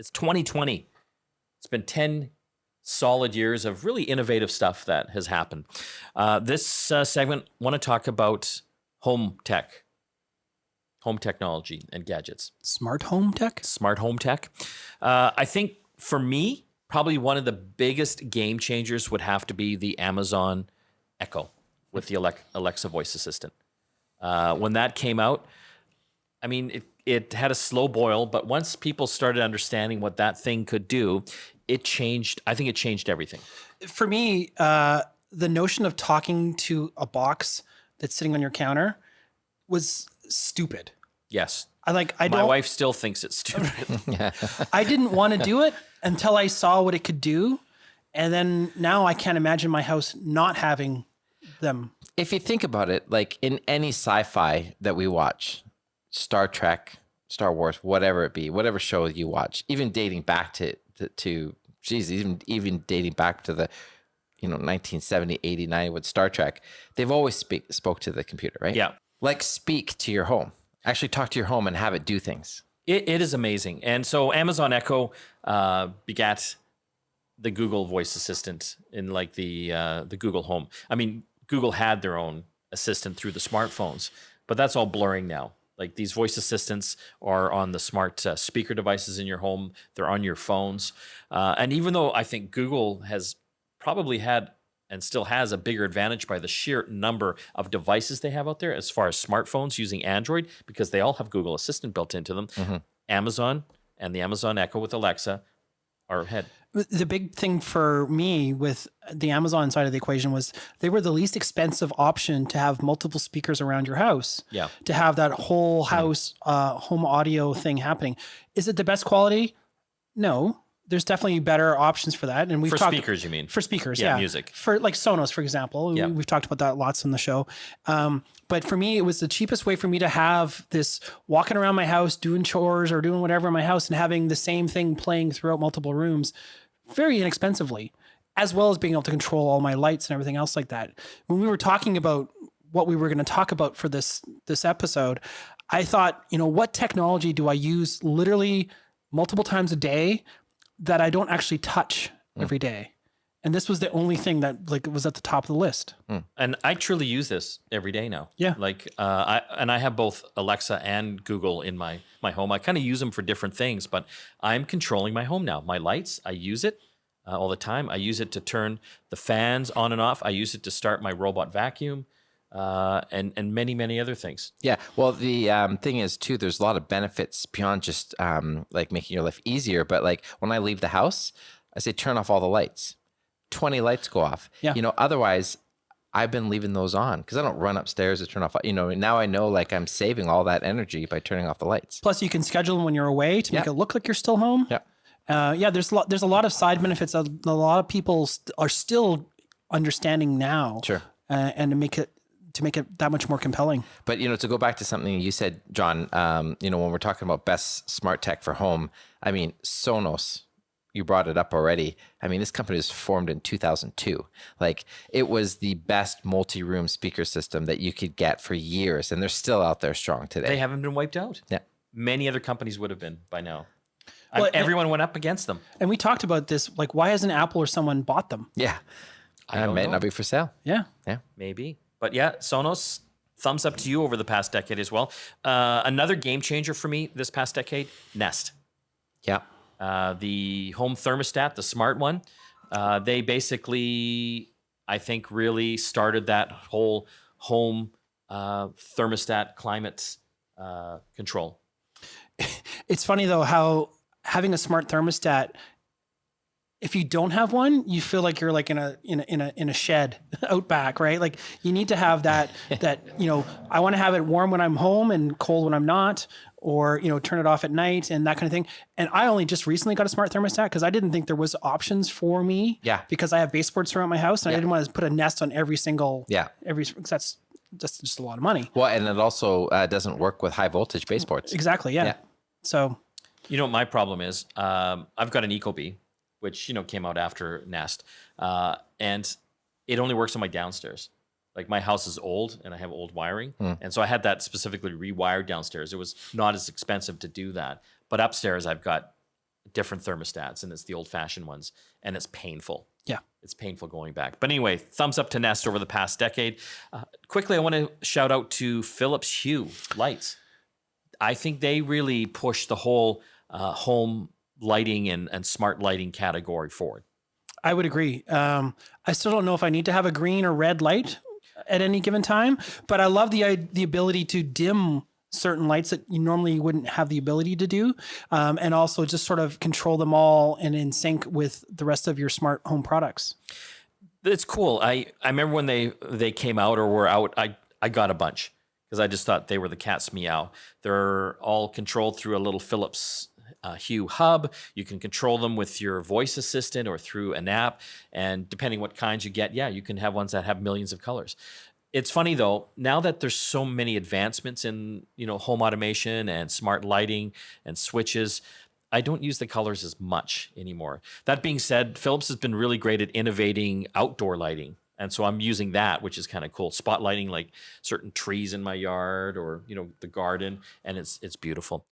It's 2020. It's been 10 solid years of really innovative stuff that has happened. This segment, I want to talk about home technology and gadgets. Smart home tech? Smart home tech. I think for me, probably one of the biggest game changers would have to be the Amazon Echo with the Alexa voice assistant. When that came out, I mean, it had a slow boil, but once people started understanding what that thing could do, it changed. I think it changed everything. For me, the notion of talking to a box that's sitting on your counter was stupid. Yes. My wife still thinks it's stupid. I didn't want to do it until I saw what it could do. And then now I can't imagine my house not having them. If you think about it, like in any sci-fi that we watch, Star Trek, Star Wars, whatever it be, whatever show you watch, even dating back to even dating back to the 1970, 80, 90 with Star Trek, they've always spoke to the computer, right? Yeah. Like speak to your home. Actually talk to your home and have it do things. It is amazing. And so Amazon Echo begat the Google voice assistant in like the Google Home. I mean, Google had their own assistant through the smartphones, but that's all blurring now. Like these voice assistants are on the smart speaker devices in your home. They're on your phones. And even though I think Google has probably had and still has a bigger advantage by the sheer number of devices they have out there as far as smartphones using Android, because they all have Google Assistant built into them, Amazon and the Amazon Echo with Alexa are ahead. The big thing for me with the Amazon side of the equation was they were the least expensive option to have multiple speakers around your house. Yeah. To have that whole house home audio thing happening. Is it the best quality? No. There's definitely better options for that. And we've talked speakers, you mean? For speakers, yeah. Music. For like Sonos, for example. Yeah. We've talked about that lots on the show. But for me, it was the cheapest way for me to have this walking around my house, doing chores or doing whatever in my house and having the same thing playing throughout multiple rooms very inexpensively, as well as being able to control all my lights and everything else like that. When we were talking about what we were going to talk about for this episode, I thought, what technology do I use literally multiple times a day that I don't actually touch every day? And this was the only thing that was at the top of the list. And I truly use this every day now. Yeah. I have both Alexa and Google in my home. I kind of use them for different things, but I'm controlling my home now. My lights, I use it all the time. I use it to turn the fans on and off. I use it to start my robot vacuum. And many, many other things. Yeah. Well, the thing is too, there's a lot of benefits beyond just like making your life easier. But like when I leave the house, I say, turn off all the lights. 20 lights go off. Yeah. Otherwise I've been leaving those on because I don't run upstairs to turn off. Now I know like I'm saving all that energy by turning off the lights. Plus you can schedule them when you're away to make it look like you're still home. Yeah. There's a lot of side benefits. A lot of people are still understanding now. Sure. And to make it that much more compelling. But, to go back to something you said, John, when we're talking about best smart tech for home, I mean, Sonos, you brought it up already. I mean, this company was formed in 2002. Like it was the best multi-room speaker system that you could get for years. And they're still out there strong today. They haven't been wiped out. Yeah. Many other companies would have been by now. Well, everyone went up against them. And we talked about this, like why hasn't Apple or someone bought them? Yeah. I don't might know. not be for sale. Yeah. Yeah. Maybe. But yeah, Sonos, thumbs up to you over the past decade as well. Another game changer for me this past decade, Nest. Yeah. The home thermostat, the smart one, they basically, I think, really started that whole home thermostat climate control. It's funny though how having a smart thermostat, if you don't have one, you feel like you're like in a shed out back, right? Like you need to have that I want to have it warm when I'm home and cold when I'm not, or turn it off at night and that kind of thing. And I only just recently got a smart thermostat because I didn't think there was options for me. Yeah. Because I have baseboards throughout my house and I didn't want to put a Nest on every single. Yeah. Because that's just a lot of money. Well, and it also doesn't work with high voltage baseboards. Exactly. Yeah. So. What my problem is? I've got an Ecobee, which came out after Nest, and it only works on my downstairs. Like my house is old and I have old wiring, and so I had that specifically rewired downstairs. It was not as expensive to do that, but upstairs I've got different thermostats, and it's the old-fashioned ones, and it's painful. Yeah. It's painful going back. But anyway, thumbs up to Nest over the past decade. Quickly, I want to shout out to Philips Hue lights. I think they really pushed the whole home lighting and smart lighting category forward. I would agree. I still don't know if I need to have a green or red light at any given time, but I love the ability to dim certain lights that you normally wouldn't have the ability to do, and also just sort of control them all and in sync with the rest of your smart home products. It's cool. I remember when they came out or were out, I got a bunch because I just thought they were the cat's meow. They're all controlled through a little Philips Hue hub. You can control them with your voice assistant or through an app. And depending what kinds you get, yeah, you can have ones that have millions of colors. It's funny though, now that there's so many advancements in, home automation and smart lighting and switches, I don't use the colors as much anymore. That being said, Philips has been really great at innovating outdoor lighting. And so I'm using that, which is kind of cool. Spotlighting like certain trees in my yard or, the garden, and it's beautiful.